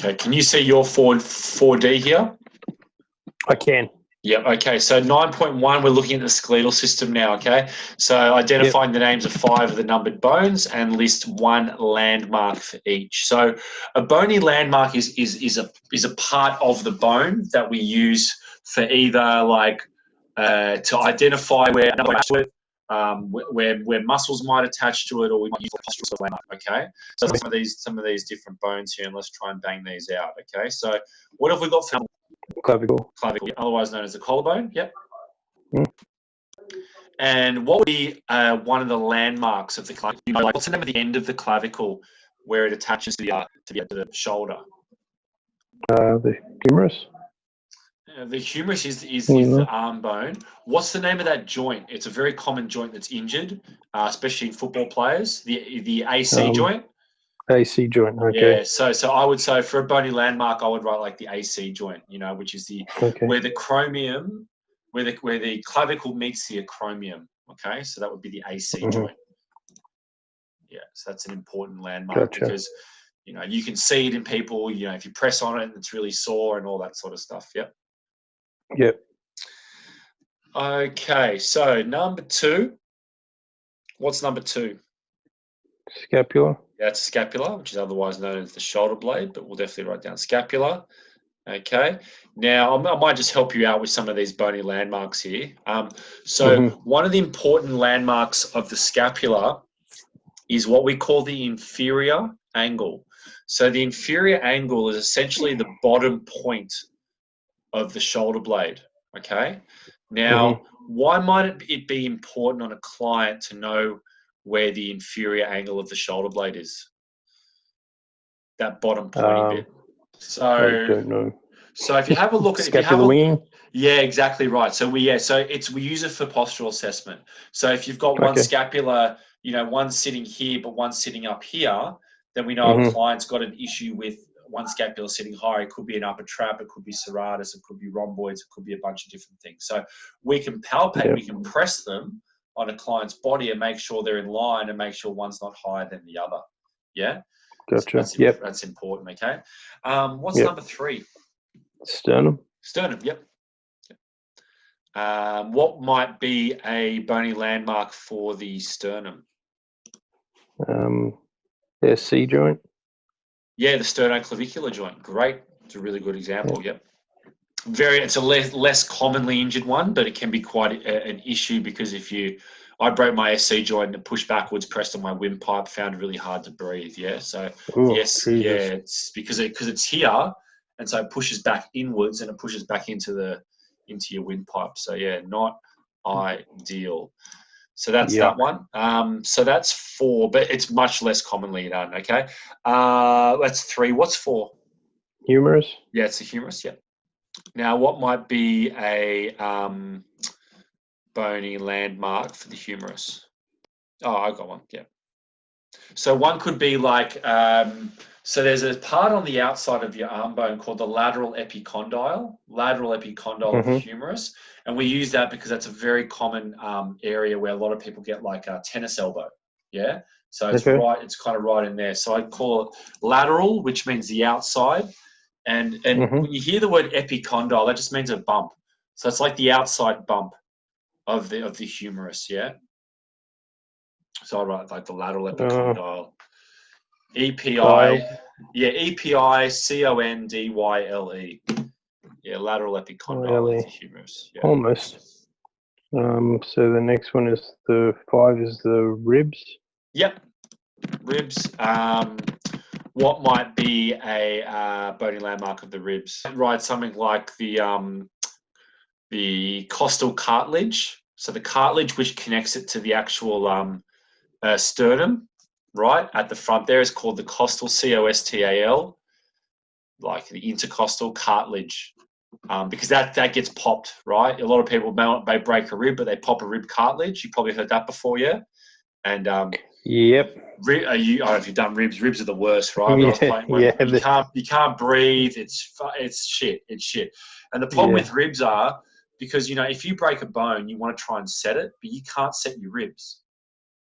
Okay. Can you see your 4D here? I can. Yep. Okay. So 9.1, we're looking at the skeletal system now. Okay. So identifying the names of 5 of the numbered bones and list 1 landmark for each. So a bony landmark is a part of the bone that we use for either like to identify where another where muscles might attach to it, or we might use a postural landmark. Okay. So some of these different bones here, and let's try and bang these out. Okay. So what have we got for Clavicle. clavicle, otherwise known as the collarbone? Yep. Mm. And what would be one of the landmarks of the clavicle? Like, what's the name of the end of the clavicle where it attaches to the shoulder? The humerus. The humerus is the arm bone. What's the name of that joint? It's a very common joint that's injured, especially in football players. The AC joint. AC joint. Okay. Yeah. So I would say for a bony landmark, I would write like the AC joint. Which is where the chromium, where the clavicle meets the acromion. Okay. So that would be the AC joint. Yeah. So that's an important landmark because you can see it in people. If you press on it, it's really sore and all that sort of stuff. Yep. Yep. Okay, so number 2. What's number 2? Scapula. That's scapula, which is otherwise known as the shoulder blade, but we'll definitely write down scapula. Okay. Now, I might just help you out with some of these bony landmarks here. One of the important landmarks of the scapula is what we call the inferior angle. So the inferior angle is essentially the bottom point of the shoulder blade. Okay. Now, why might it be important on a client to know where the inferior angle of the shoulder blade is? That bottom pointy bit. So I don't know. So if you have a look at scapular. Yeah, exactly right. So we use it for postural assessment. So if you've got one scapula, one sitting here but one sitting up here, then we know a client's got an issue with one scapula sitting higher. It could be an upper trap, it could be serratus, it could be rhomboids, it could be a bunch of different things. So we can palpate, we can press them on a client's body and make sure they're in line and make sure one's not higher than the other. Yeah? Gotcha. So that's important, okay? What's number 3? Sternum. Sternum, yep. What might be a bony landmark for the sternum? The C joint. Yeah, the sternoclavicular joint. Great. It's a really good example. Yep. It's a less commonly injured one, but it can be quite an issue because I broke my SC joint and pushed backwards, pressed on my windpipe, found it really hard to breathe. Yeah. So it's because it's here, and so it pushes back inwards and it pushes back into your windpipe. So yeah, not ideal. So that's that one. So that's 4, but it's much less commonly done. Okay. That's 3. What's 4? Humerus. Yeah, it's the humerus. Yeah. Now, what might be a bony landmark for the humerus? Oh, I got one. Yeah. So one could be like, so there's a part on the outside of your arm bone called the lateral epicondyle of the humerus. And we use that because that's a very common area where a lot of people get like a tennis elbow. Yeah. So it's it's kind of right in there. So I call it lateral, which means the outside. And when you hear the word epicondyle, that just means a bump. So it's like the outside bump of the humerus. Yeah. So I write like the lateral epicondyle. EPI. Yeah, EPICONDYLE. Yeah, lateral epicondyle of the humerus. Yeah. Almost. So the next one is the 5 is the ribs. Yep. Ribs. What might be a bony landmark of the ribs? Right, something like the costal cartilage. So the cartilage which connects it to the actual sternum, right at the front there, is called the costal, COSTAL, like the intercostal cartilage, because that gets popped, right? A lot of people may break a rib, but they pop a rib cartilage. You probably heard that before, yeah? And yep. I don't know if you've done ribs. Ribs are the worst, right? You can't breathe. It's shit. It's shit. And the problem with ribs are because if you break a bone, you want to try and set it, but you can't set your ribs.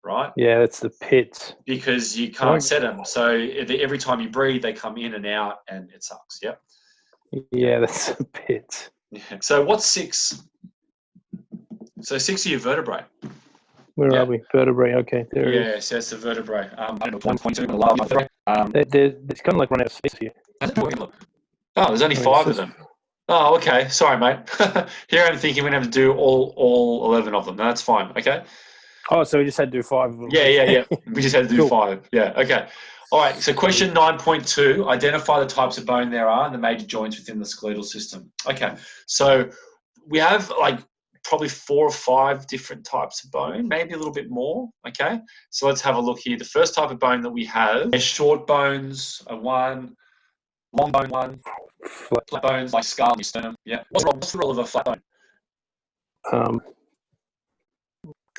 right? Yeah, that's the pits. Because you can't set them. So every time you breathe, they come in and out, and it sucks. Yep. Yeah, that's the pits. Yeah. So what's 6? So 6 are your vertebrae. Where Yeah. are we? Vertebrae. Okay, there it is. Yeah, so it's the vertebrae. I don't know, 1.2 in the last vertebrae. It's kind of like run out of space here. Oh, there's only I mean, 5 it's of them. Oh, okay. Sorry, mate. Here I'm thinking we're going to have to do all 11 of them. No, that's fine. Okay. Oh, so we just had to do 5 of them. Yeah. We just had to do Cool. 5. Yeah. Okay. All right. So question 9.2, identify the types of bone there are and the major joints within the skeletal system. Okay. So we have like probably 4 or 5 different types of bone, maybe a little bit more. Okay. So let's have a look here. The first type of bone that we have is short bones are 1, long bone 1, flat bones like skull and sternum. Yeah. What's the role of a flat bone?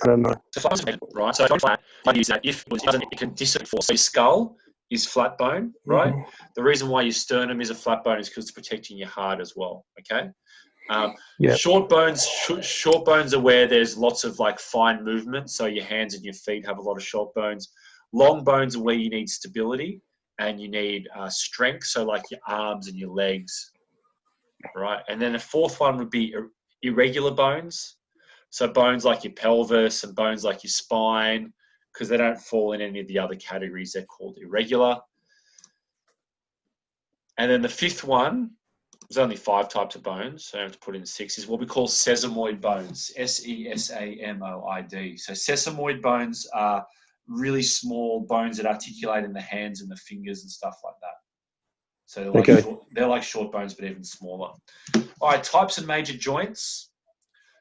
I don't know. So flat bones, right? So flat, I use that if it can dissipate force. So your skull is flat bone, right? Mhm. The reason why your sternum is a flat bone is because it's protecting your heart as well. Okay. Yep. Short bones are where there's lots of like fine movement. So your hands and your feet have a lot of short bones. Long bones are where you need stability and you need strength. So like your arms and your legs, right? And then the fourth one would be irregular bones. So bones like your pelvis and bones like your spine, because they don't fall in any of the other categories, they're called irregular. And then the fifth one, there's only 5 types of bones, so I have to put in 6, is what we call sesamoid bones, Sesamoid. So sesamoid bones are really small bones that articulate in the hands and the fingers and stuff like that. So they're like short bones, but even smaller. All right, types of major joints.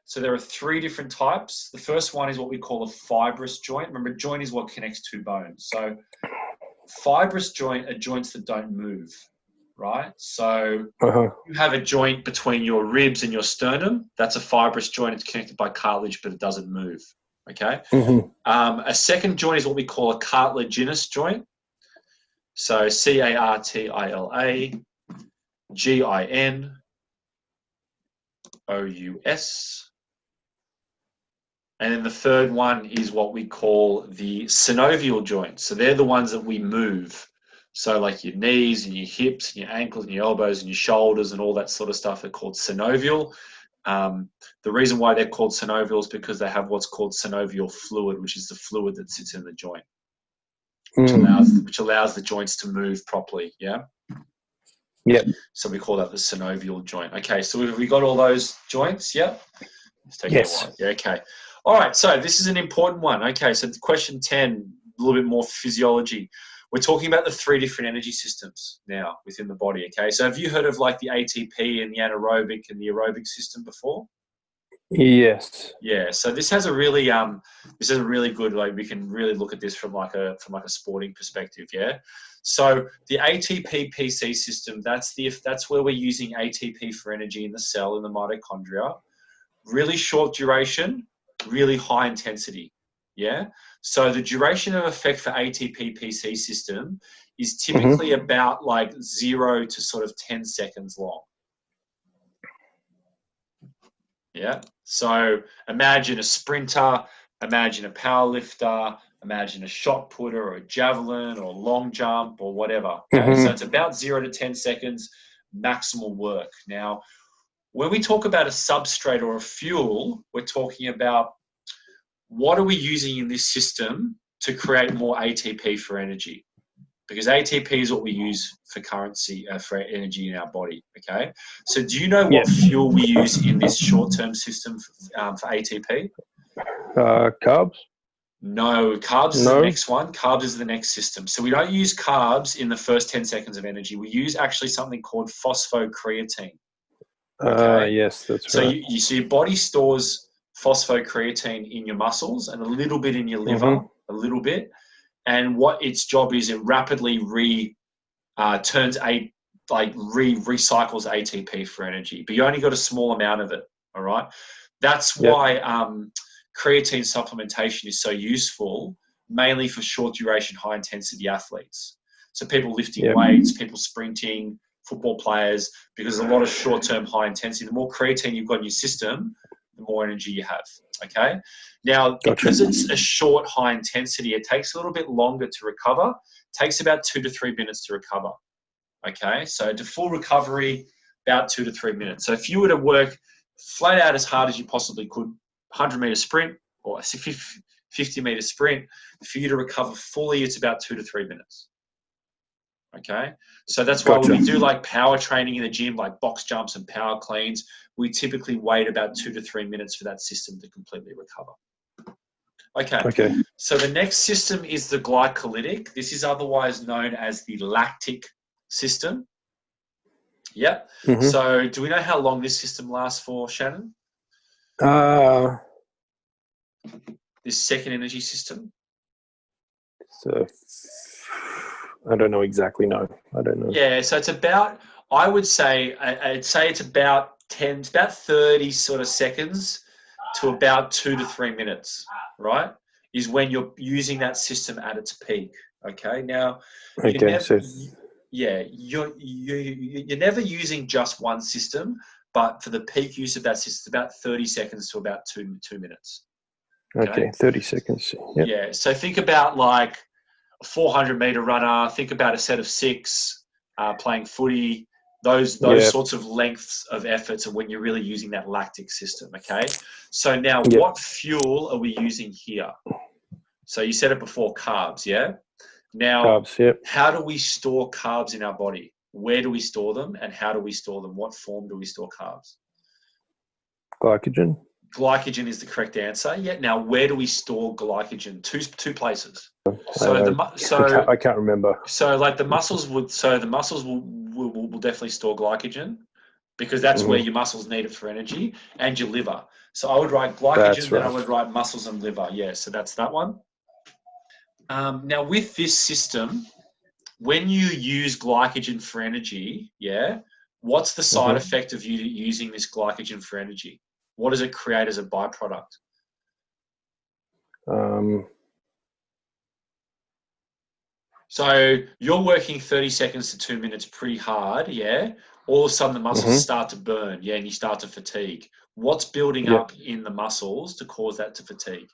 So there are 3 different types. The first one is what we call a fibrous joint. Remember, joint is what connects 2 bones. So fibrous joint are joints that don't move, right? So you have a joint between your ribs and your sternum. That's a fibrous joint. It's connected by cartilage, but it doesn't move, okay? A second joint is what we call a cartilaginous joint. So cartilaginous. And then the third one is what we call the synovial joints. So they're the ones that we move. So like your knees and your hips and your ankles and your elbows and your shoulders and all that sort of stuff are called synovial. The reason why they're called synovial is because they have what's called synovial fluid, which is the fluid that sits in the joint, which allows the joints to move properly. Yeah. Yep. So we call that the synovial joint. Okay. So have we got all those joints? Yep. Yes. Yeah. Okay. All right. So this is an important one. Okay. So question 10, a little bit more physiology. We're talking about the 3 different energy systems now within the body. Okay. So have you heard of like the ATP and the anaerobic and the aerobic system before? Yes. Yeah. So this has a really good, like, we can really look at this from like a sporting perspective. Yeah. So the ATP PC system, that's where we're using ATP for energy in the cell, in the mitochondria. Really short duration, really high intensity. Yeah. So the duration of effect for ATP PC system is typically about like 0 to sort of 10 seconds long. Yeah. So imagine a sprinter, imagine a power lifter, imagine a shot putter or a javelin or long jump or whatever. Okay. So it's about 0 to 10 seconds maximal work. Now, when we talk about a substrate or a fuel, we're talking about what are we using in this system to create more ATP for energy? Because ATP is what we use for currency, for energy in our body, okay? So do you know what fuel we use in this short-term system for ATP? Carbs? No, carbs is the next one. Carbs is the next system. So we don't use carbs in the first 10 seconds of energy. We use actually something called phosphocreatine. Okay? Yes, that's so right. So your body stores phosphocreatine in your muscles and a little bit in your liver, a little bit. And what its job is, it rapidly recycles ATP for energy, but you only got a small amount of it. All right. That's why creatine supplementation is so useful, mainly for short duration, high intensity athletes. So people lifting weights, people sprinting, football players, because there's a lot of short term, high intensity. The more creatine you've got in your system, the more energy you have. Okay. Now, Gotcha. because it's a short, high intensity, it takes a little bit longer to recover. It takes about 2 to 3 minutes to recover. Okay. So to full recovery, about 2 to 3 minutes. So if you were to work flat out as hard as you possibly could, 100-meter sprint or a 50-meter sprint, for you to recover fully, it's about 2 to 3 minutes. Okay, so that's why when we do like power training in the gym, like box jumps and power cleans, we typically wait about 2 to 3 minutes for that system to completely recover. Okay, so the next system is the glycolytic. This is otherwise known as the lactic system. Yep. So do we know how long this system lasts for, Shannon? This second energy system? So I don't know exactly. No, I don't know. Yeah, so it's about, I'd say it's about 30 sort of seconds to about 2 to 3 minutes, right? Is when you're using that system at its peak. Okay, now, you're never using just one system, but for the peak use of that system, it's about 30 seconds to about 2 minutes. Okay, 30 seconds. Yep. Yeah, so think about like a 400-meter runner, think about a set of 6, playing footy, those sorts of lengths of efforts are when you're really using that lactic system, okay? So now what fuel are we using here? So you said it before, carbs, yeah? Now, carbs, yep. How do we store carbs in our body? Where do we store them and how do we store them? What form do we store carbs? Glycogen. Glycogen is the correct answer. Yeah. Now, where do we store glycogen? Two places. I can't remember. So, like the muscles will definitely store glycogen because that's where your muscles need it for energy, and your liver. So I would write glycogen, then I would write muscles and liver. Yeah. So that's that one. Now, with this system, when you use glycogen for energy, what's the side effect of you using this glycogen for energy? What does it create as a byproduct? So you're working 30 seconds to 2 minutes pretty hard, yeah? All of a sudden the muscles start to burn, and you start to fatigue. What's building up in the muscles to cause that to fatigue?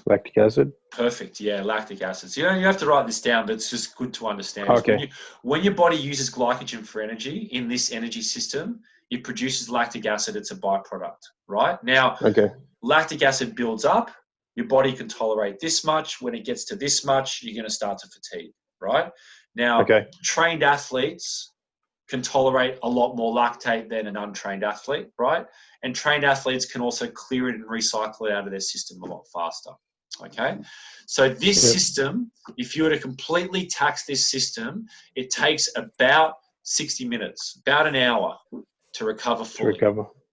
Lactic acid. Perfect. Yeah, lactic acids. You have to write this down, but it's just good to understand. Okay. When your body uses glycogen for energy in this energy system, it produces lactic acid. It's a byproduct, right? Now, lactic acid builds up. Your body can tolerate this much. When it gets to this much, you're going to start to fatigue, right? Now, trained athletes can tolerate a lot more lactate than an untrained athlete, right? And trained athletes can also clear it and recycle it out of their system a lot faster. Okay, so this system, if you were to completely tax this system, it takes about 60 minutes, about an hour to recover fully.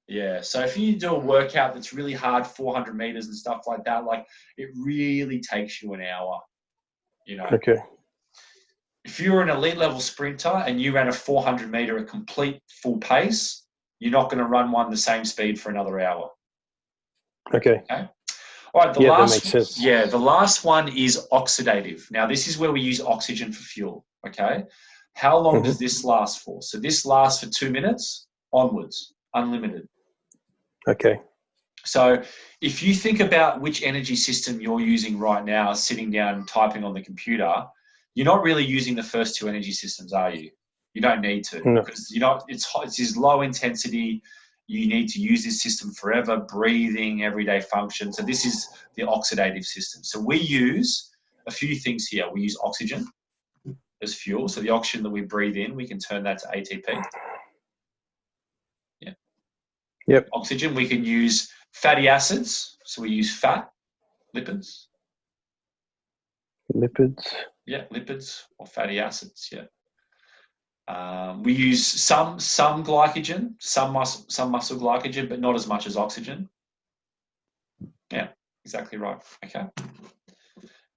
Yeah, so if you do a workout that's really hard, 400 meters and stuff like that, like it really takes you an hour, Okay. If you're an elite level sprinter and you ran a 400 meter at complete full pace, you're not going to run one the same speed for another hour. Okay. All right, that makes sense. the last one is oxidative. Now, this is where we use oxygen for fuel, okay? How long does this last for? So this lasts for 2 minutes onwards, unlimited. Okay. So if you think about which energy system you're using right now, sitting down and typing on the computer, you're not really using the first 2 energy systems, are you? You don't need to, because it's low intensity. You need to use this system forever, breathing, everyday function. So this is the oxidative system. So we use a few things here. We use oxygen as fuel. So the oxygen that we breathe in, we can turn that to ATP. Yeah. Yep. Oxygen, we can use fatty acids. So we use fat, lipids. Lipids. Yeah, lipids or fatty acids, yeah. We use some glycogen, some muscle glycogen, but not as much as oxygen. Yeah, exactly right. Okay.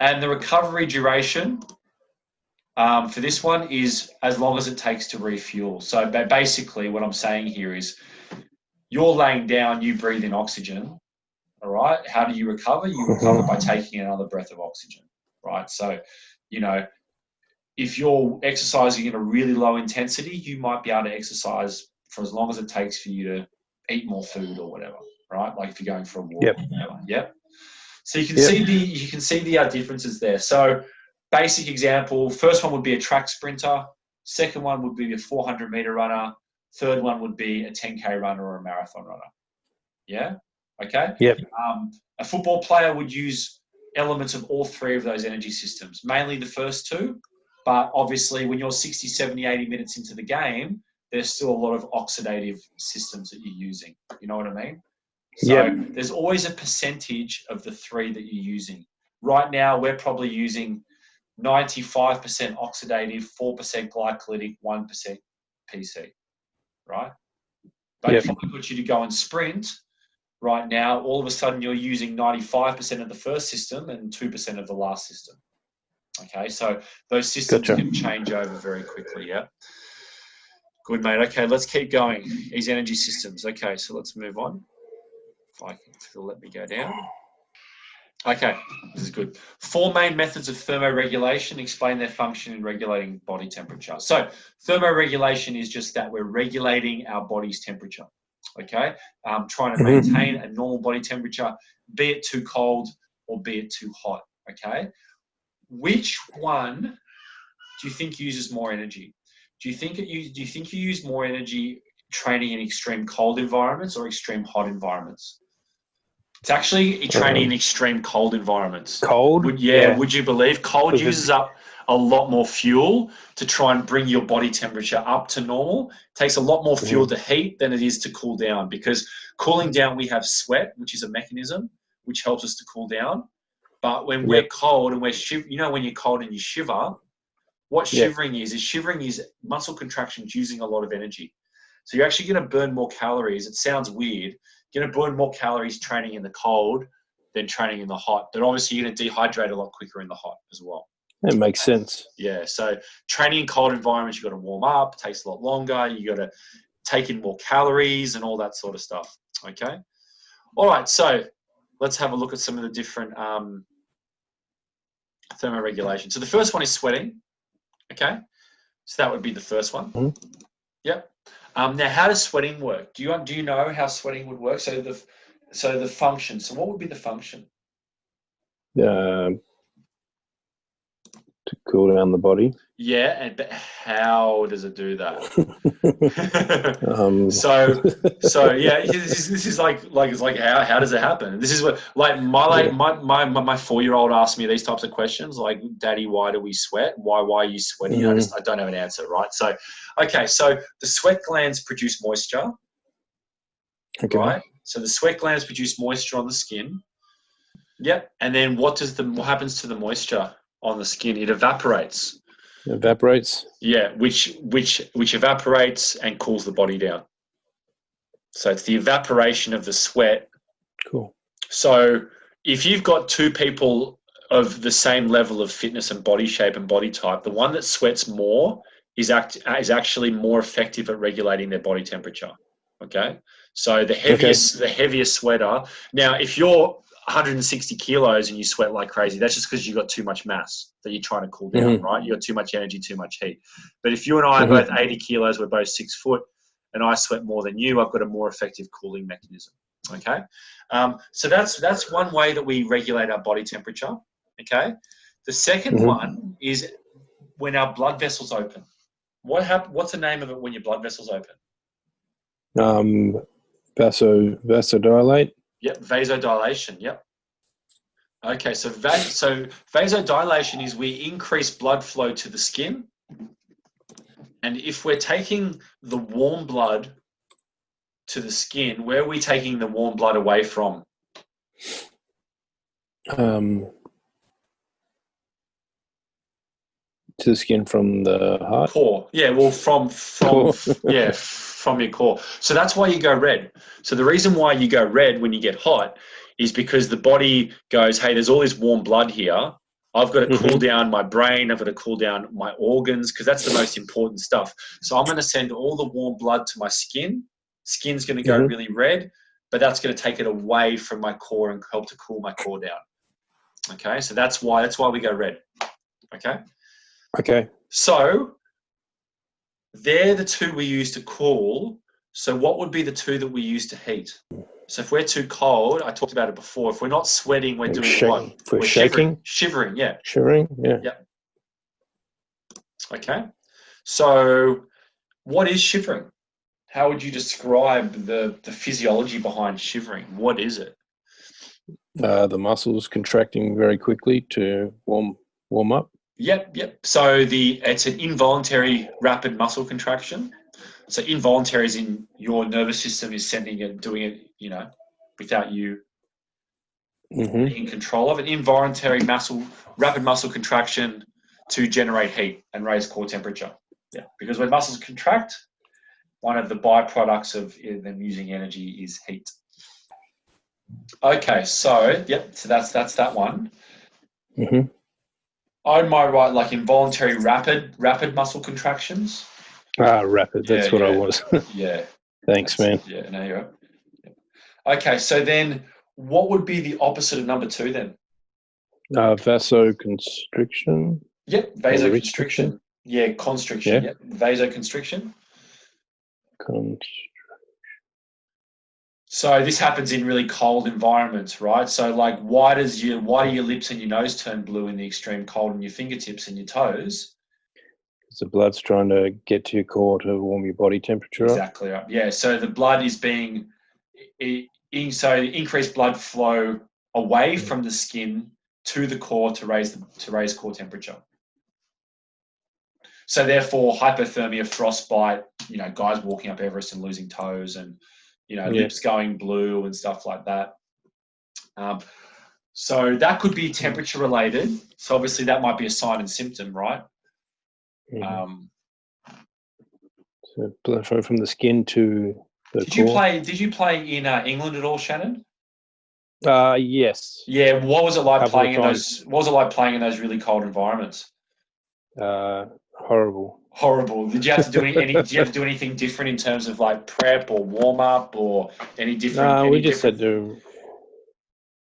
And the recovery duration for this one is as long as it takes to refuel. So basically what I'm saying here is you're laying down, you breathe in oxygen, all right? How do you recover? You recover by taking another breath of oxygen, right? So, if you're exercising at a really low intensity, you might be able to exercise for as long as it takes for you to eat more food or whatever, right? Like if you're going for a walk. Yep. Or whatever. Yep. So you can Yep. see the differences there. So basic example, first one would be a track sprinter. Second one would be a 400-meter runner. Third one would be a 10K runner or a marathon runner. Yeah. Okay. Yep. A football player would use elements of all three of those energy systems, mainly the first two. But obviously, when you're 60, 70, 80 minutes into the game, there's still a lot of oxidative systems that you're using. You know what I mean? So Yep. there's always a percentage of the three that you're using. Right now, we're probably using 95% oxidative, 4% glycolytic, 1% PC, right? But Yep. if I put you to go and sprint right now, all of a sudden you're using 95% of the first system and 2% of the last system. Okay, so those systems Gotcha. can change over very quickly, yeah? Good, mate. Okay, let's keep going. These energy systems. Okay, so let's move on. If it'll let me go down. Okay, this is good. 4 main methods of thermoregulation explain their function in regulating body temperature. So thermoregulation is just that we're regulating our body's temperature, okay? Trying to maintain a normal body temperature, be it too cold or be it too hot, okay? Which one do you think uses more energy? Do you think you use more energy training in extreme cold environments or extreme hot environments? It's actually training in extreme cold environments. Cold? Would you believe? Cold uses up a lot more fuel to try and bring your body temperature up to normal. It takes a lot more fuel to heat than it is to cool down, because cooling down, we have sweat, which is a mechanism which helps us to cool down. But when we're cold and we're when you're cold and you shiver, what shivering is muscle contractions using a lot of energy. So you're actually going to burn more calories. It sounds weird. You're going to burn more calories training in the cold than training in the hot. But obviously you're going to dehydrate a lot quicker in the hot as well. That makes sense. Yeah. So training in cold environments, you've got to warm up. It takes a lot longer. You got to take in more calories and all that sort of stuff. Okay. All right. So let's have a look at some of the different thermoregulation. So the first one is sweating. Okay. So that would be the first one. Mm-hmm. Yep. Now, how does sweating work? Do you know how sweating would work? So the function. So what would be the function? To cool down the body. Yeah, but how does it do that? So yeah, this is like it's like how does it happen? This is what my 4-year-old asks me these types of questions, like, Daddy, why do we sweat? Why are you sweating? Mm-hmm. I don't have an answer, right? So okay, so the sweat glands produce moisture. Okay. Right? So the sweat glands produce moisture on the skin. Yep. And then what happens to the moisture on the skin? It evaporates. Evaporates. Yeah, which evaporates and cools the body down. So it's the evaporation of the sweat. Cool. So if you've got two people of the same level of fitness and body shape and body type, the one that sweats more is actually more effective at regulating their body temperature. Okay. So the heavier sweater. Now, if you're 160 kilos and you sweat like crazy, that's just because you've got too much mass that you're trying to cool down, right? You've got too much energy, too much heat. But if you and I are both 80 kilos, we're both 6 foot, and I sweat more than you, I've got a more effective cooling mechanism. Okay. So that's one way that we regulate our body temperature. Okay. The second one is when our blood vessels open. What's the name of it when your blood vessels open? Vasodilate. Yep, vasodilation. Yep. Okay, so vasodilation is we increase blood flow to the skin, and if we're taking the warm blood to the skin, where are we taking the warm blood away from? To the skin from the heart. Core. Yeah, well, from your core. So that's why you go red. So the reason why you go red when you get hot is because the body goes, hey, there's all this warm blood here. I've got to cool down my brain. I've got to cool down my organs, because that's the most important stuff. So I'm going to send all the warm blood to my skin. Skin's going to go really red, but that's going to take it away from my core and help to cool my core down. Okay, so that's why we go red. Okay. Okay. So they're the two we use to cool. So what would be the two that we use to heat? So if we're too cold, I talked about it before. If we're not sweating, we're doing what? For We're shaking, shivering. Yeah. shivering. Yeah. Yeah. Okay. So what is shivering? How would you describe the physiology behind shivering? What is it? The muscles contracting very quickly to warm up. Yep. So it's an involuntary rapid muscle contraction. So involuntary is in your nervous system is sending it, doing it, without you Mm-hmm. being in control of it. Involuntary rapid muscle contraction to generate heat and raise core temperature. Yeah, because when muscles contract, one of the byproducts of them using energy is heat. Okay, so that's that one. Mm-hmm. I might write like involuntary rapid muscle contractions. Rapid. That's what I Yeah. was. Yeah. Thanks, man. Yeah, no, you're right. Yeah. Okay, so then what would be the opposite of number 2 then? Vasoconstriction. Yep, vasoconstriction. Yeah, constriction. Yep, vasoconstriction. So this happens in really cold environments, right? So like why do your lips and your nose turn blue in the extreme cold and your fingertips and your toes? Because the blood's trying to get to your core to warm your body temperature up. Exactly right. Yeah, so the blood is being so increased blood flow away from the skin to the core to raise core temperature. So therefore, hypothermia, frostbite, guys walking up Everest and losing toes, and lips going blue and stuff like that. So that could be temperature related. So obviously that might be a sign and symptom, right? Mm-hmm. So blood flow from the skin to the core. Did you play in England at all, Shannon? Yes. Yeah. What was it like playing in those? What was it like playing in those really cold environments? Horrible. Horrible. Did you have to do Did you have to do anything different in terms of like prep or warm up or any different? We just had to.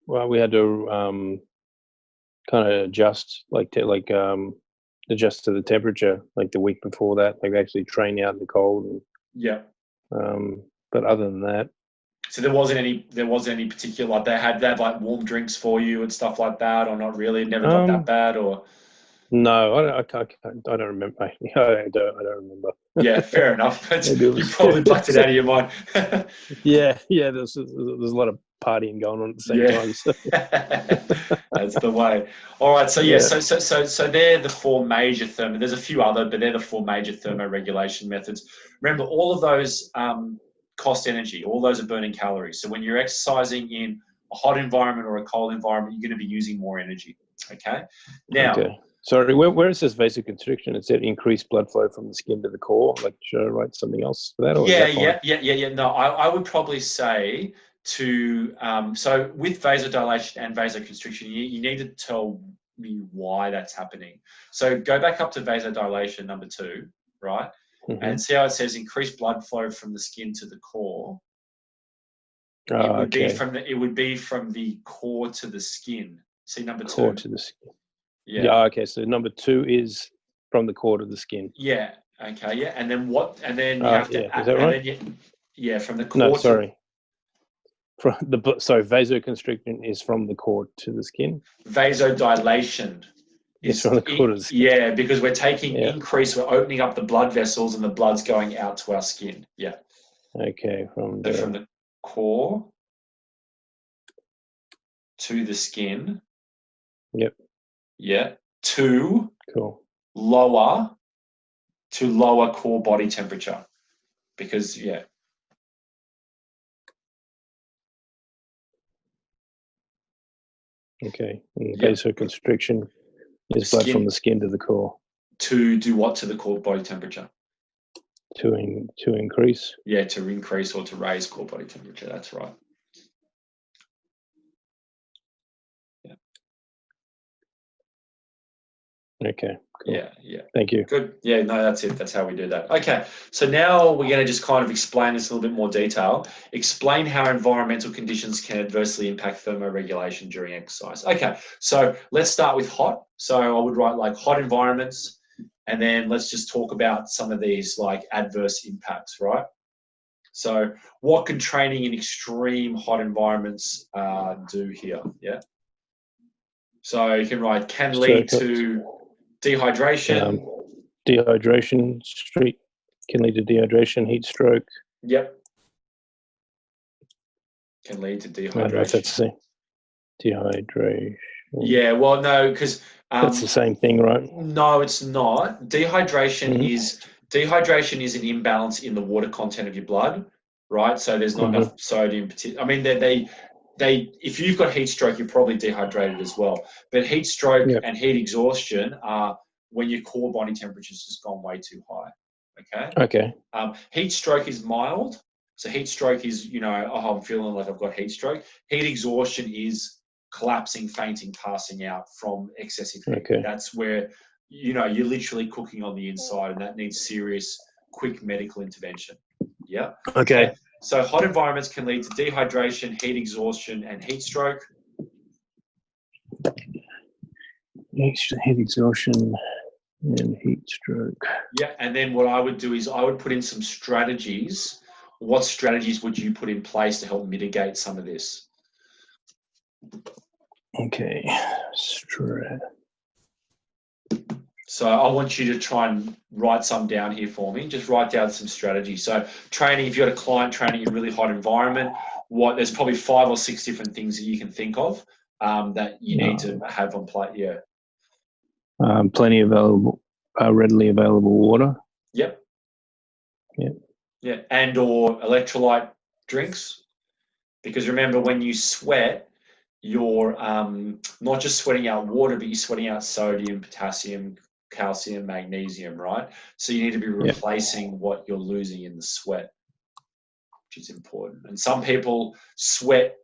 Well, we had to kind of adjust, adjust to the temperature, like the week before that. Like actually train out in the cold. And, yeah. But other than that. So there wasn't any particular, like they had like warm drinks for you and stuff like that, or not really? It never got that bad, or? No, I don't remember. I don't remember. Yeah, fair enough. You probably blacked it out of your mind. yeah. There's a lot of partying going on at the same time. So. That's the way. All right. So so they're the 4 major there's a few other, but they're the 4 major thermoregulation methods. Remember, all of those cost energy. All those are burning calories. So when you're exercising in a hot environment or a cold environment, you're going to be using more energy. Okay. Now. Okay. Sorry, where it says vasoconstriction, it said increased blood flow from the skin to the core. Like, should I write something else for that? Or Yeah. No, I would probably say to, so with vasodilation and vasoconstriction, you need to tell me why that's happening. So go back up to vasodilation number 2, right? Mm-hmm. And see how it says increased blood flow from the skin to the core. It would be from the core to the skin. See number 2? Core to the skin. Yeah. Okay. So number 2 is from the core to the skin. Yeah. Okay. Yeah. And then what? And then you have to. Is that right? From the core. No, sorry. Vasoconstriction is from the core to the skin. Vasodilation is from the core to the skin. Yeah, because we're taking increase. We're opening up the blood vessels, and the blood's going out to our skin. Yeah. Okay. From the core to the skin. Yep. Yeah, to lower core body temperature, because Okay. Vasoconstriction is blood from the skin to the core. To do what to the core body temperature? To increase. Yeah, to increase or to raise core body temperature. That's right. Okay. Cool. Yeah. Thank you. Good. Yeah, no, that's it. That's how we do that. Okay. So now we're going to just kind of explain this in a little bit more detail. Explain how environmental conditions can adversely impact thermoregulation during exercise. Okay. So let's start with hot. So I would write like hot environments. And then let's just talk about some of these like adverse impacts, right? So what can training in extreme hot environments do here? Yeah. So you can write can lead to dehydration. Dehydration, can lead to dehydration, heat stroke. Yep. Can lead to I don't know if that's dehydration. the dehydration. Yeah, well, no, because that's the same thing, right? no, it's not. Dehydration Mhm. is an imbalance in the water content of your blood, right? So there's not Mhm. enough sodium. I mean, they if you've got heat stroke, you're probably dehydrated as well. But heat stroke Yep. and heat exhaustion are when your core body temperature's just gone way too high. Okay. Okay. Heat stroke is mild. So heat stroke is, you know, oh, I'm feeling like I've got heat stroke. Heat exhaustion is collapsing, fainting, passing out from excessive heat. Okay. That's where, you know, you're literally cooking on the inside, and that needs serious, quick medical intervention. Yeah. Okay. So hot environments can lead to dehydration, heat exhaustion, and heat stroke. Heat exhaustion and heat stroke. Yeah. And then what I would do is I would put in some strategies. What strategies would you put in place to help mitigate some of this? Okay. So I want you to try and write some down here for me. Just write down some strategies. So training, if you've got a client training in a really hot environment, there's probably 5 or 6 different things that you can think of that you need to have on plate. Yeah. Plenty available, readily available water. Yep. Yep. Yeah. And or electrolyte drinks. Because remember, when you sweat, you're not just sweating out water, but you're sweating out sodium, potassium, calcium, magnesium, right? So you need to be replacing what you're losing in the sweat, which is important. And some people sweat,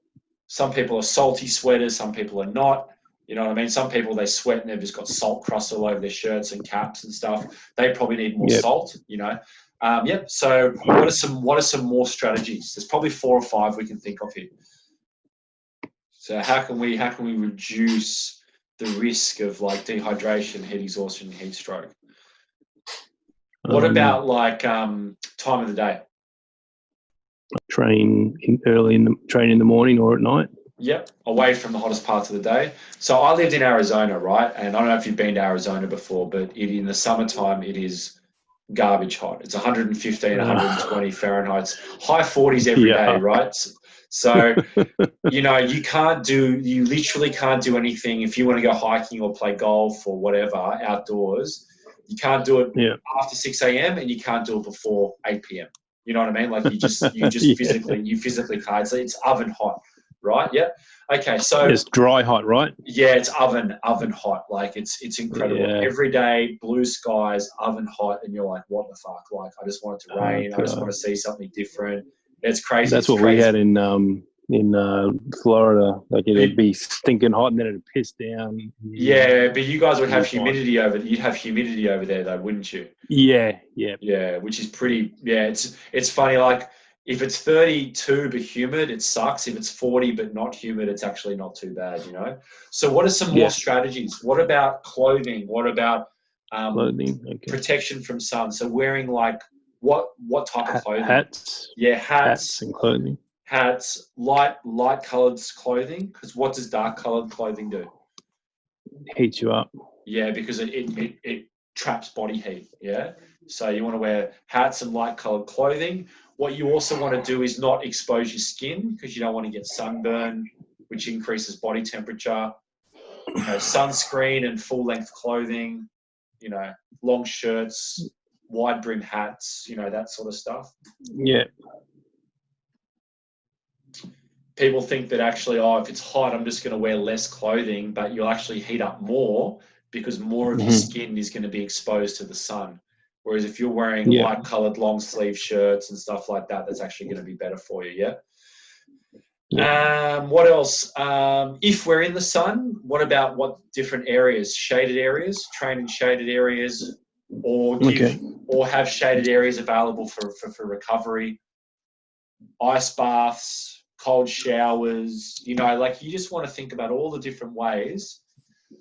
some people are salty sweaters, some people are not. You know what I mean? Some people, they sweat and they've just got salt crust all over their shirts and caps and stuff. They probably need more salt, you know. Yep. So what are some more strategies? There's probably 4 or 5 we can think of here. So how can we reduce the risk of like dehydration, heat exhaustion, heat stroke? What about like time of the day? Train in the morning or at night. Yep, away from the hottest parts of the day. So I lived in Arizona, right? And I don't know if you've been to Arizona before, but in the summertime it is garbage hot. It's 115, 120 Fahrenheit, high 40s every day, right? So, you know, you literally can't do anything. If you want to go hiking or play golf or whatever outdoors, you can't do it after 6 a.m. and you can't do it before 8 p.m. You know what I mean? Like you just physically can't. It's oven hot, right? Yeah. Okay. So it's dry hot, right? Yeah, it's oven hot. Like it's incredible. Yeah. Every day, blue skies, oven hot, and you're like, what the fuck? Like I just want it to rain. I just want to see something different. It's crazy. That's what we had in Florida. Like it'd be stinking hot and then it'd piss down. Yeah, but you guys would have humidity over. You'd have humidity over there, though, wouldn't you? Yeah. Yeah, which is pretty. Yeah, it's funny. Like if it's 32 but humid, it sucks. If it's 40 but not humid, it's actually not too bad, you know? So what are some more strategies? What about clothing? What about clothing? Okay. Protection from sun? So wearing like what type of clothing? Hats. Yeah, hats and clothing. Hats, light coloured clothing. Because what does dark coloured clothing do? Heats you up. Yeah, because it traps body heat. Yeah. So you want to wear hats and light coloured clothing. What you also want to do is not expose your skin because you don't want to get sunburn, which increases body temperature. You know, sunscreen and full length clothing, you know, long shirts, wide brim hats, you know, that sort of stuff. Yeah. People think that actually, if it's hot, I'm just going to wear less clothing, but you'll actually heat up more because more of your skin is going to be exposed to the sun. Whereas if you're wearing light coloured long sleeve shirts and stuff like that, that's actually going to be better for you. Yeah. What else? If we're in the sun, what about what different areas? Shaded areas, train in shaded areas, or have shaded areas available for recovery. Ice baths, cold showers. You know, like you just want to think about all the different ways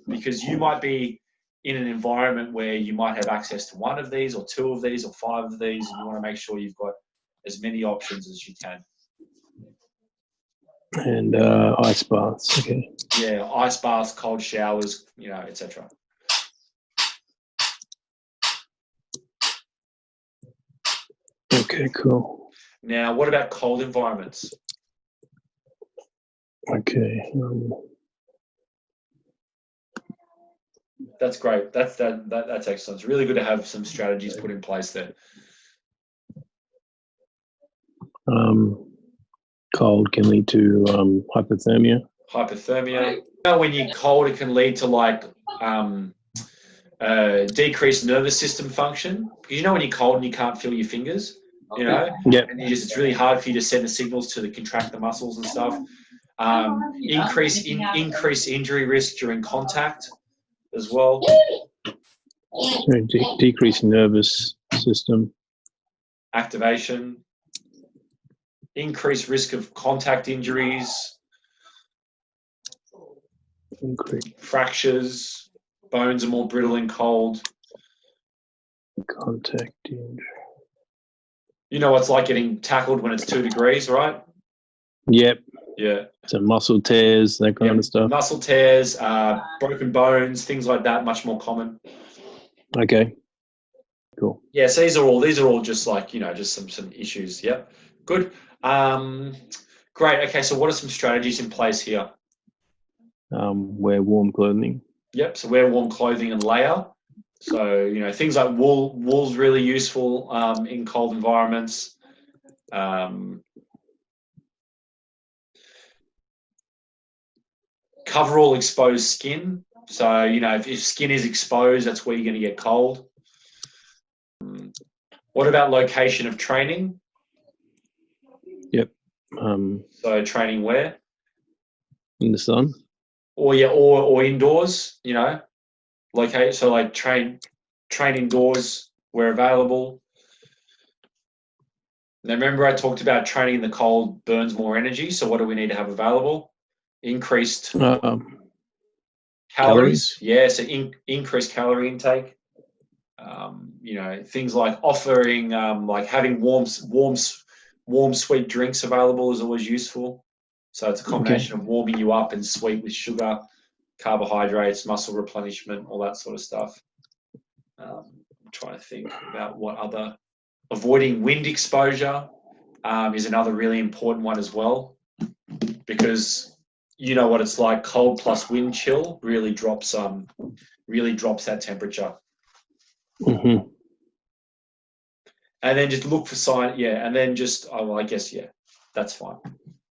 because you might be in an environment where you might have access to one of these or two of these or five of these, and you want to make sure you've got as many options as you can. And ice baths. Okay. Yeah, ice baths, cold showers, etc. Okay, cool. Now, what about cold environments? Okay. That's great. That's excellent. It's really good to have some strategies put in place there. Cold can lead to hypothermia. Hypothermia. When you're cold, it can lead to like decreased nervous system function. Because when you're cold and you can't feel your fingers, Yep. and it's really hard for you to send the signals to contract the muscles and stuff. Increase injury risk during contact as well. So decrease nervous system activation. Increased risk of contact injuries. Fractures. Bones are more brittle and cold. Contact injury. You know what it's like getting tackled when it's 2 degrees, right? Yep. Yeah. So muscle tears, that kind of stuff. Muscle tears, broken bones, things like that, much more common. Okay. Cool. Yeah, so these are all just like, just some issues. Yep. Good. Great. Okay, so what are some strategies in place here? Wear warm clothing. Yep. So wear warm clothing and layer. So, things like wool's really useful in cold environments. Cover all exposed skin. So, if skin is exposed, that's where you're going to get cold. What about location of training? Yep. So training where? In the sun. Or indoors, locate. So like train indoors where available. Now remember I talked about training in the cold burns more energy. So what do we need to have available? Increased calories. Yeah, so increased calorie intake. Things like offering, like having warm sweet drinks available is always useful. So it's a combination of warming you up and sweet with sugar, carbohydrates, muscle replenishment, all that sort of stuff. I'm trying to think about what other. Avoiding wind exposure is another really important one as well, because you know what it's like. Cold plus wind chill really drops that temperature. Mm-hmm. And then just look for signs. Yeah, and then just I guess that's fine.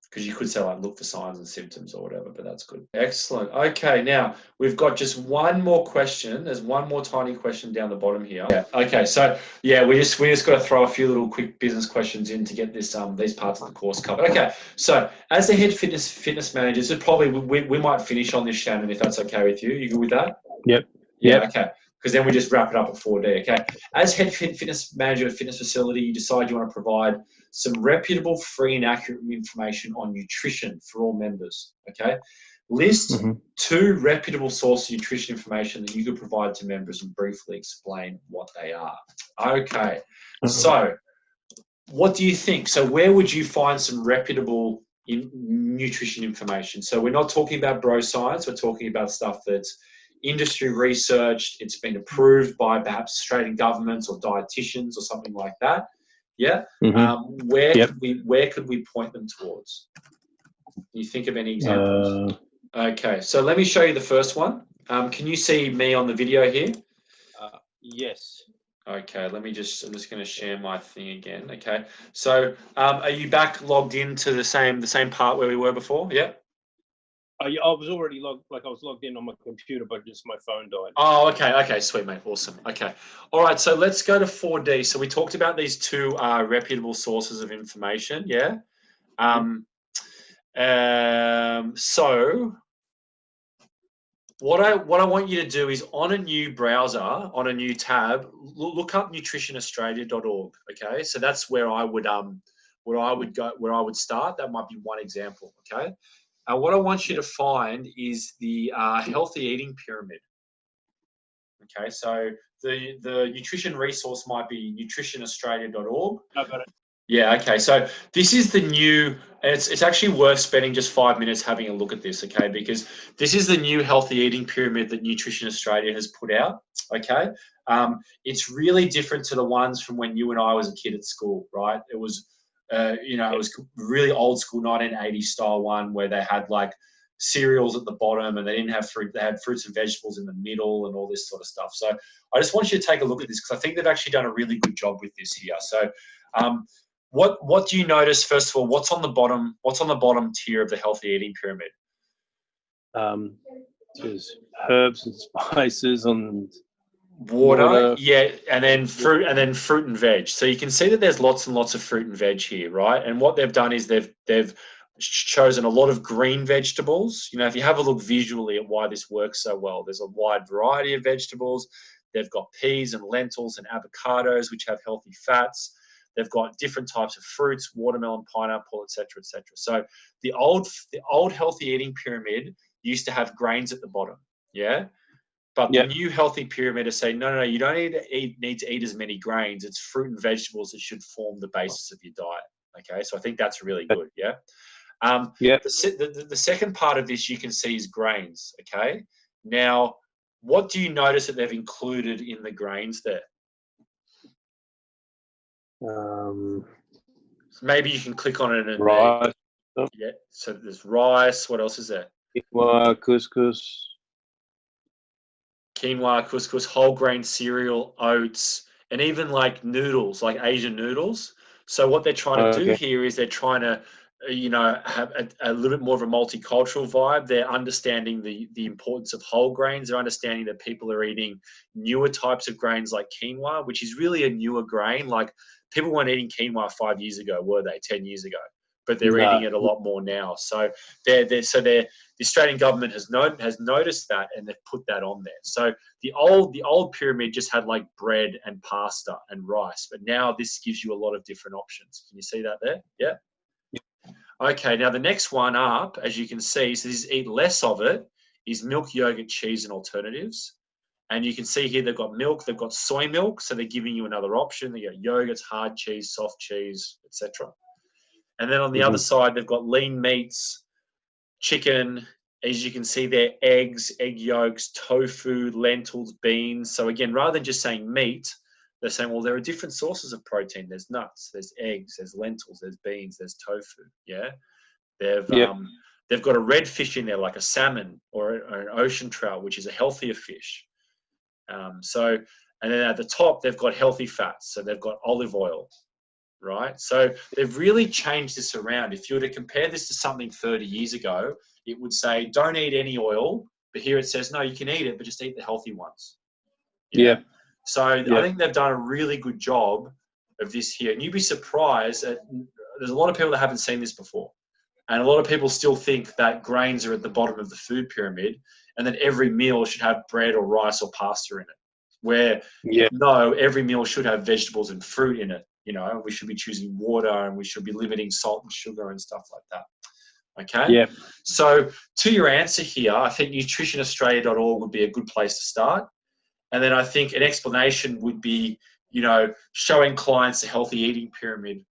Because you could say like look for signs and symptoms or whatever, but that's good. Excellent. Okay, now we've got just one more question. There's one more tiny question down the bottom here. Yeah. Okay, so we just got to throw a few little quick business questions in to get this these parts of the course covered. Okay, so as the head fitness manager, so probably we might finish on this, Shannon, if that's okay with you. You good with that? Yep. Yeah. Yep. Okay. Because then we just wrap it up at 4D. Okay. As head fitness manager of a fitness facility, you decide you want to provide some reputable, free and accurate information on nutrition for all members. Okay. List 2 reputable sources of nutrition information that you could provide to members and briefly explain what they are. Okay. So what do you think? So where would you find some reputable nutrition information? So we're not talking about bro science. We're talking about stuff that's industry researched, it's been approved by perhaps Australian governments or dietitians or something like that. Yeah. Where could we point them towards? Can you think of any examples? Okay, so let me show you the first one. Can you see me on the video here? Yes. Okay, I'm just going to share my thing again. Okay, so are you back logged into the same part where we were before? Yeah. I was already logged in on my computer, but just my phone died. Oh, okay, sweet, mate, awesome. Okay, all right, so let's go to 4D. So we talked about these 2 reputable sources of information, yeah? So what I want you to do is on a new browser, on a new tab, look up nutritionaustralia.org, okay? So that's where I would start. That might be one example, okay? What I want you to find is the healthy eating pyramid. Okay, so the nutrition resource might be nutritionaustralia.org. I got it. Yeah, okay. So this is the new, and it's actually worth spending just 5 minutes having a look at this, okay? Because this is the new healthy eating pyramid that Nutrition Australia has put out, okay? It's really different to the ones from when you and I was a kid at school, right? It was, it was really old school 1980s style one where they had like cereals at the bottom and they didn't have fruit. They had fruits and vegetables in the middle and all this sort of stuff. So I just want you to take a look at this because I think they've actually done a really good job with this here. So what do you notice first of all? What's on the bottom tier of the healthy eating pyramid? There's herbs and spices and water, yeah, and then fruit and veg. So you can see that there's lots and lots of fruit and veg here, right? And what they've done is they've chosen a lot of green vegetables. If you have a look visually at why this works so well, there's a wide variety of vegetables. They've got peas and lentils and avocados, which have healthy fats. They've got different types of fruits, watermelon, pineapple, etc., etc. So the old healthy eating pyramid used to have grains at the bottom, yeah. But the new healthy pyramid is saying, no, you don't need to eat as many grains. It's fruit and vegetables that should form the basis of your diet. Okay, so I think that's really good. Yeah. The second part of this you can see is grains. Okay. Now, what do you notice that they've included in the grains there? Maybe you can click on it and rice. Yeah. So there's rice. What else is there? Quinoa, couscous, whole grain cereal, oats, and even like noodles, like Asian noodles. So what they're trying to do here is they're trying to, have a little bit more of a multicultural vibe. They're understanding the importance of whole grains. They're understanding that people are eating newer types of grains like quinoa, which is really a newer grain. Like people weren't eating quinoa 5 years ago, were they? 10 years ago. But they're eating it a lot more now. So the Australian government has noticed that and they've put that on there. So the old pyramid just had like bread and pasta and rice, but now this gives you a lot of different options. Can you see that there? Yeah. Okay. Now the next one up, as you can see, so this is eat less of it, is milk, yogurt, cheese, and alternatives. And you can see here they've got milk, they've got soy milk, so they're giving you another option. They got yogurts, hard cheese, soft cheese, etc. And then on the other side, they've got lean meats, chicken, as you can see there, eggs, egg yolks, tofu, lentils, beans. So again, rather than just saying meat, they're saying, well, there are different sources of protein. There's nuts, there's eggs, there's lentils, there's beans, there's tofu. Yeah. They've got a red fish in there, like a salmon or an ocean trout, which is a healthier fish. And then at the top, they've got healthy fats. So they've got olive oil. Right. So they've really changed this around. If you were to compare this to something 30 years ago, it would say, don't eat any oil. But here it says, no, you can eat it, but just eat the healthy ones. Yeah. So I think they've done a really good job of this here. And you'd be surprised there's a lot of people that haven't seen this before. And a lot of people still think that grains are at the bottom of the food pyramid and that every meal should have bread or rice or pasta in it. Where, no, every meal should have vegetables and fruit in it. We should be choosing water and we should be limiting salt and sugar and stuff like that. Okay? Yeah. So to your answer here, I think nutritionaustralia.org would be a good place to start. And then I think an explanation would be, showing clients a healthy eating pyramid.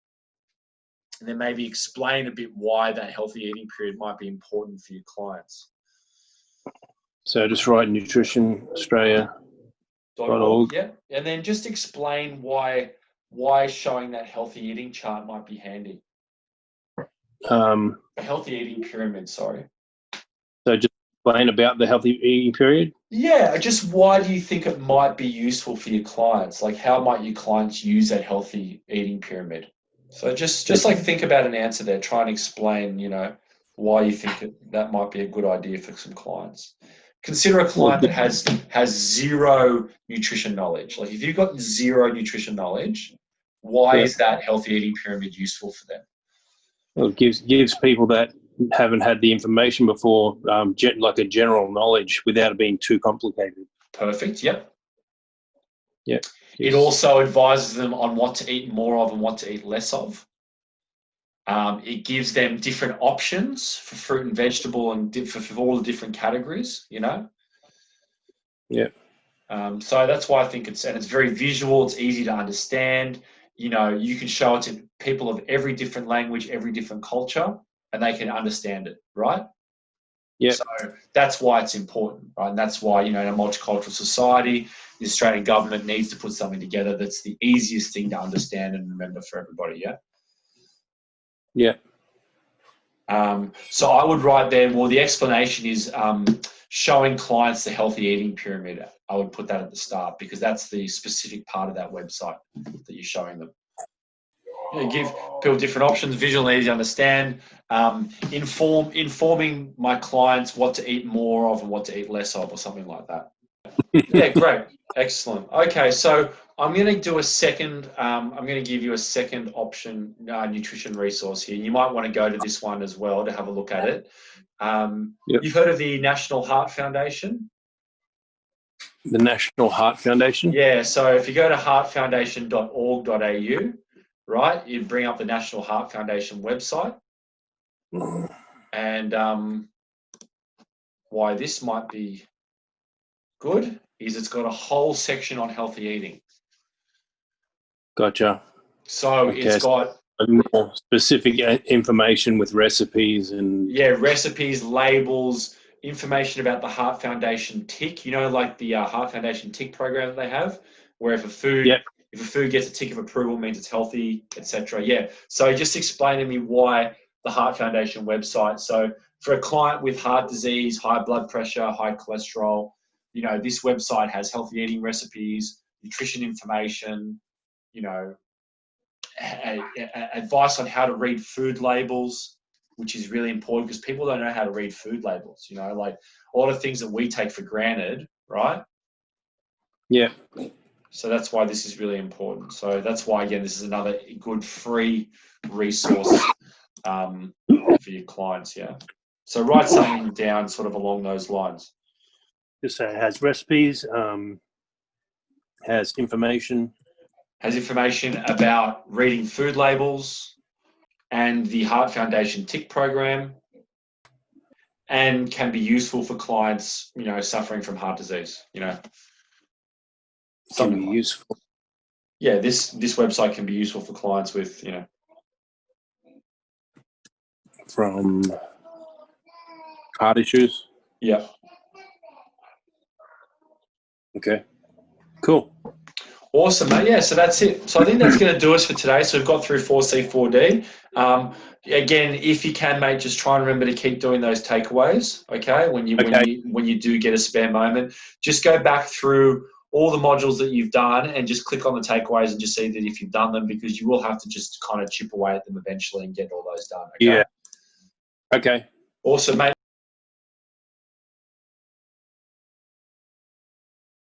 And then maybe explain a bit why that healthy eating pyramid might be important for your clients. So just write nutritionaustralia.org. Yeah. And then just explain why showing that healthy eating chart might be handy. A healthy eating pyramid, sorry. So just explain about the healthy eating period? Yeah, just why do you think it might be useful for your clients? Like how might your clients use that healthy eating pyramid? So just like think about an answer there, try and explain, why you think that might be a good idea for some clients. Consider a client that has zero nutrition knowledge. Like if you've got zero nutrition knowledge, why is that healthy eating pyramid useful for them? Well, it gives people that haven't had the information before, like a general knowledge without it being too complicated. Perfect. Yep. Yep. It also advises them on what to eat more of and what to eat less of. It gives them different options for fruit and vegetable and for all the different categories, Yeah. So that's why I think it's very visual. It's easy to understand. You know, you can show it to people of every different language, every different culture, and they can understand it, right? Yeah. So that's why it's important, right? And that's why, you know, in a multicultural society, the Australian government needs to put something together that's the easiest thing to understand and remember for everybody, yeah? Yeah. So I would write there, well, the explanation is showing clients the healthy eating pyramid. I would put that at the start because that's the specific part of that website that you're showing them. You know, give people different options, visual and easy to understand, informing my clients what to eat more of and what to eat less of or something like that. Yeah, great. Excellent. Okay, so I'm going to do a second, I'm going to give you a second option nutrition resource here. You might want to go to this one as well to have a look at it. Yep. You've heard of the National Heart Foundation? The National Heart Foundation? Yeah, so if you go to heartfoundation.org.au, right, you bring up the National Heart Foundation website. And why this might be good is it's got a whole section on healthy eating. Gotcha. So Okay, it's got more specific information with recipes and recipes, labels, information about the Heart Foundation tick. You know, like the Heart Foundation tick program that they have, where if a food gets a tick of approval, it means it's healthy, etc. Yeah. So just explain to me why the Heart Foundation website. So for a client with heart disease, high blood pressure, high cholesterol, you know, this website has healthy eating recipes, nutrition information, you know, advice on how to read food labels, which is really important because people don't know how to read food labels. You know, like a lot of things that we take for granted, right? yeah. So that's why this is really important. So that's why, again, this is another good free resource for your clients. Yeah. So write something down sort of along those lines. Just say it has recipes, has information. Has information about reading food labels and the Heart Foundation tick program, and can be useful for clients, you know, suffering from heart disease, you know. Can be useful. Yeah, this website can be useful for clients with, you know. From heart issues? Yeah. Okay. Cool. Awesome, mate. Yeah, so that's it. So I think that's going to do us for today. So we've got through 4C4D. Again, if you can, mate, just try and remember to keep doing those takeaways. Okay, when you do get a spare moment, just go back through all the modules that you've done and just click on the takeaways and just see that if you've done them, because you will have to just kind of chip away at them eventually and get all those done. Okay? Yeah. Okay. Awesome, mate.